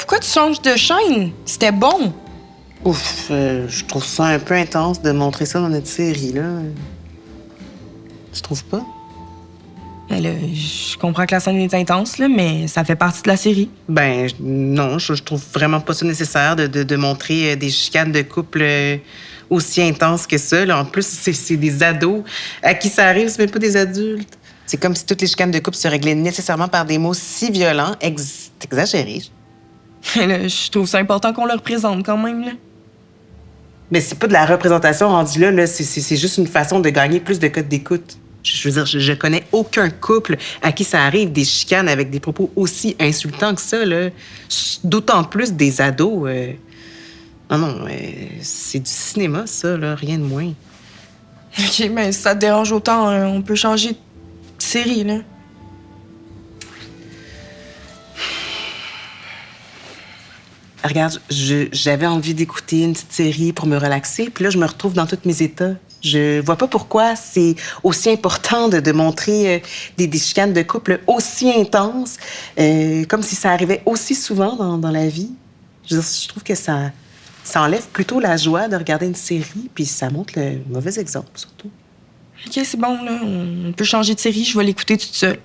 Pourquoi tu changes de chaîne? C'était bon. Ouf, je trouve ça un peu intense de montrer ça dans notre série, là. Tu trouves pas? Ben là, je comprends que la scène est intense, là, mais ça fait partie de la série. Ben, non, je trouve vraiment pas ça nécessaire de montrer des chicanes de couple aussi intenses que ça. Là. En plus, c'est des ados. À qui ça arrive, c'est même pas des adultes. C'est comme si toutes les chicanes de couple se réglaient nécessairement par des mots si violents. C'est exagéré. Ben là, je trouve ça important qu'on le représente quand même, là. Mais c'est pas de la représentation rendue là. C'est juste une façon de gagner plus de codes d'écoute. Je veux dire, je connais aucun couple à qui ça arrive des chicanes avec des propos aussi insultants que ça, là. D'autant plus des ados. Non, c'est du cinéma, ça, là, rien de moins. OK, mais si ça te dérange autant, on peut changer de série, là. Regarde, j'avais envie d'écouter une petite série pour me relaxer, puis là, je me retrouve dans tous mes états. Je vois pas pourquoi c'est aussi important de montrer des chicanes de couple aussi intenses, comme si ça arrivait aussi souvent dans la vie. Je trouve que ça enlève plutôt la joie de regarder une série, puis ça montre le mauvais exemple, surtout. OK, c'est bon, là. On peut changer de série, je vais l'écouter toute seule.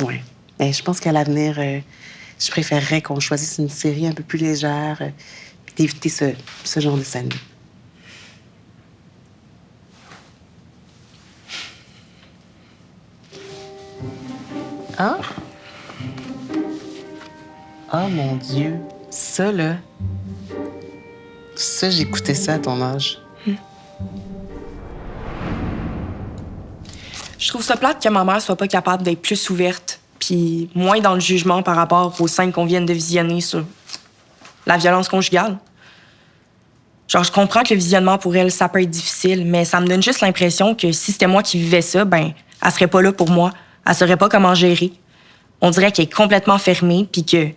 Oui. Je pense qu'à l'avenir, je préférerais qu'on choisisse une série un peu plus légère, puis d'éviter ce genre de scène. Ah? Oh mon Dieu. Ça, là. Ça, j'écoutais ça à ton âge. Je trouve ça plate que ma mère soit pas capable d'être plus ouverte, puis moins dans le jugement par rapport aux scènes qu'on vient de visionner sur la violence conjugale. Genre, je comprends que le visionnement pour elle, ça peut être difficile, mais ça me donne juste l'impression que si c'était moi qui vivais ça, ben, elle serait pas là pour moi. Elle saurait pas comment gérer. On dirait qu'elle est complètement fermée, puis que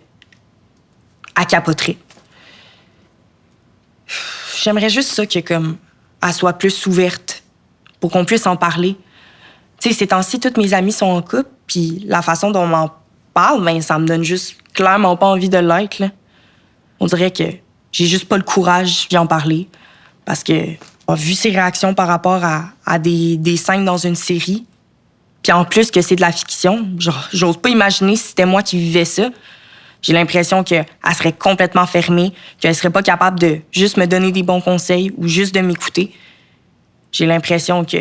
elle capoterait. J'aimerais juste ça que, comme, elle soit plus ouverte pour qu'on puisse en parler. Tu sais, ces temps-ci, toutes mes amies sont en couple, puis la façon dont on m'en parle, ben, ça me donne juste clairement pas envie de l'être, là. On dirait que j'ai juste pas le courage d'y en parler. Parce que, vu ses réactions par rapport à des scènes dans une série, puis en plus que c'est de la fiction, genre, j'ose pas imaginer si c'était moi qui vivais ça. J'ai l'impression qu'elle serait complètement fermée, qu'elle serait pas capable de juste me donner des bons conseils ou juste de m'écouter. J'ai l'impression que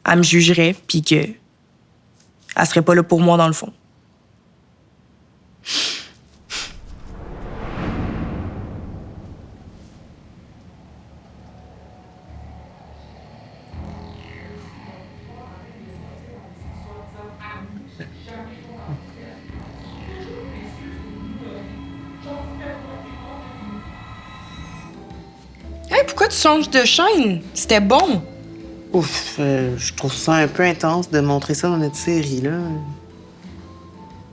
elle me jugerait, puis que elle serait pas là pour moi dans le fond. Hey, pourquoi tu changes de chaîne? C'était bon. Ouf, je trouve ça un peu intense de montrer ça dans notre série, là.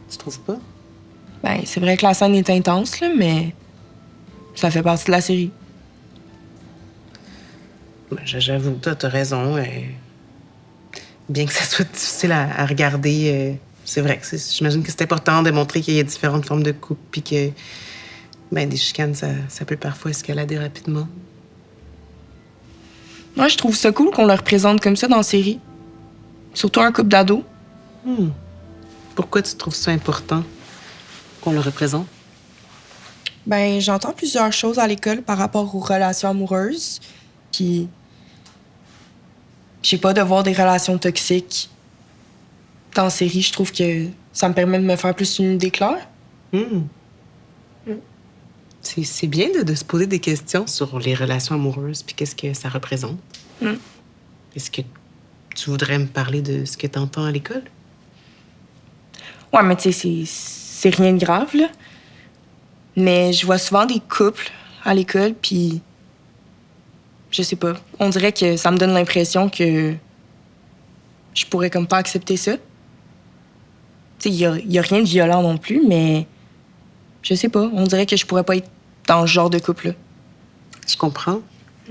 Tu trouves pas? Ben, c'est vrai que la scène est intense, là, mais ça fait partie de la série. Ben, j'avoue, t'as raison. Bien que ça soit difficile à regarder, c'est vrai que j'imagine que c'est important de montrer qu'il y a différentes formes de couple, puis que ben, des chicanes, ça peut parfois escalader rapidement. Moi, je trouve ça cool qu'on le représente comme ça dans la série. Surtout un couple d'ados. Pourquoi tu trouves ça important qu'on le représente? Ben, j'entends plusieurs choses à l'école par rapport aux relations amoureuses. Puis, je sais pas, de voir des relations toxiques dans la série, je trouve que ça me permet de me faire plus une idée claire. C'est bien de se poser des questions sur les relations amoureuses, puis qu'est-ce que ça représente. Est-ce que tu voudrais me parler de ce que tu entends à l'école? Ouais, mais tu sais, c'est rien de grave, là. Mais je vois souvent des couples à l'école, puis je sais pas. On dirait que ça me donne l'impression que je pourrais comme pas accepter ça. Tu sais, y a rien de violent non plus, mais je sais pas. On dirait que je pourrais pas être dans ce genre de couple-là. Je comprends.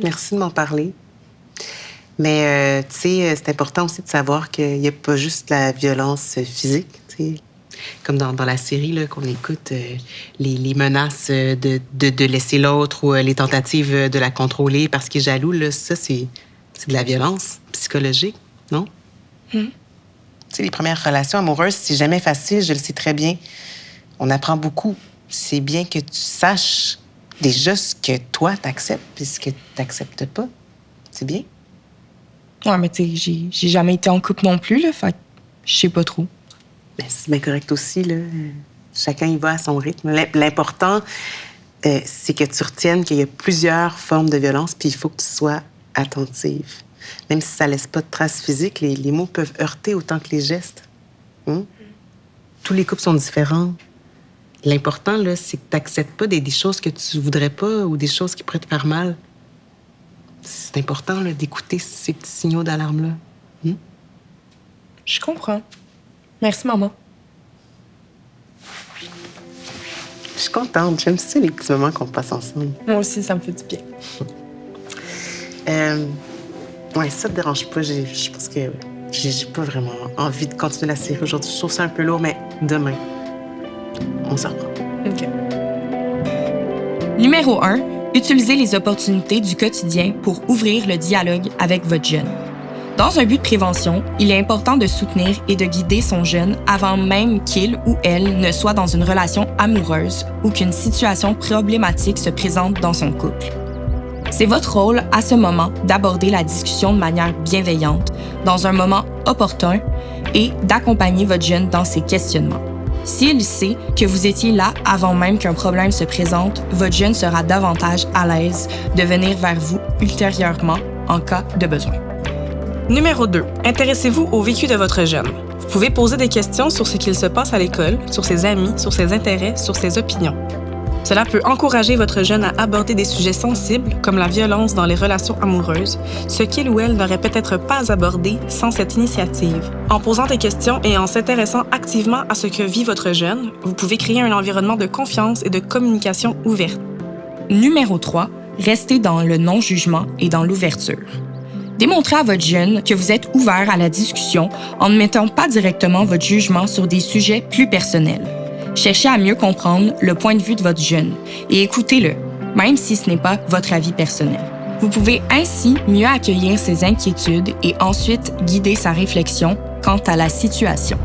Merci de m'en parler. Mais, tu sais, c'est important aussi de savoir qu'il n'y a pas juste la violence physique, tu sais. Comme dans la série là, qu'on écoute, les menaces de laisser l'autre ou les tentatives de la contrôler parce qu'il est jaloux, là, ça, c'est de la violence psychologique, non? Tu sais, les premières relations amoureuses, c'est jamais facile, je le sais très bien. On apprend beaucoup. C'est bien que tu saches déjà ce que toi, t'acceptes et ce que t'acceptes pas. C'est bien. Ouais, mais tu sais, j'ai jamais été en couple non plus, là, fait que je sais pas trop. Ben, c'est bien correct aussi, là. Chacun y va à son rythme. L'important, c'est que tu retiennes qu'il y a plusieurs formes de violence, puis il faut que tu sois attentive. Même si ça laisse pas de traces physiques, les mots peuvent heurter autant que les gestes. Tous les couples sont différents. L'important, là, c'est que tu n'acceptes pas des choses que tu voudrais pas ou des choses qui pourraient te faire mal. C'est important, là, d'écouter ces petits signaux d'alarme-là. Je comprends. Merci, maman. Je suis contente. J'aime ça, les petits moments qu'on passe ensemble. Moi aussi, ça me fait du bien. Ouais, ça te dérange pas. Je pense que j'ai pas vraiment envie de continuer la série aujourd'hui. Je trouve ça un peu lourd, mais demain, on s'en reprend. OK. Numéro 1, utilisez les opportunités du quotidien pour ouvrir le dialogue avec votre jeune. Dans un but de prévention, il est important de soutenir et de guider son jeune avant même qu'il ou elle ne soit dans une relation amoureuse ou qu'une situation problématique se présente dans son couple. C'est votre rôle à ce moment d'aborder la discussion de manière bienveillante, dans un moment opportun et d'accompagner votre jeune dans ses questionnements. S'il sait que vous étiez là avant même qu'un problème se présente, votre jeune sera davantage à l'aise de venir vers vous ultérieurement en cas de besoin. Numéro 2. Intéressez-vous au vécu de votre jeune. Vous pouvez poser des questions sur ce qu'il se passe à l'école, sur ses amis, sur ses intérêts, sur ses opinions. Cela peut encourager votre jeune à aborder des sujets sensibles comme la violence dans les relations amoureuses, ce qu'il ou elle n'aurait peut-être pas abordé sans cette initiative. En posant des questions et en s'intéressant activement à ce que vit votre jeune, vous pouvez créer un environnement de confiance et de communication ouverte. Numéro 3. Restez dans le non-jugement et dans l'ouverture. Démontrez à votre jeune que vous êtes ouvert à la discussion en ne mettant pas directement votre jugement sur des sujets plus personnels. Cherchez à mieux comprendre le point de vue de votre jeune et écoutez-le, même si ce n'est pas votre avis personnel. Vous pouvez ainsi mieux accueillir ses inquiétudes et ensuite guider sa réflexion quant à la situation.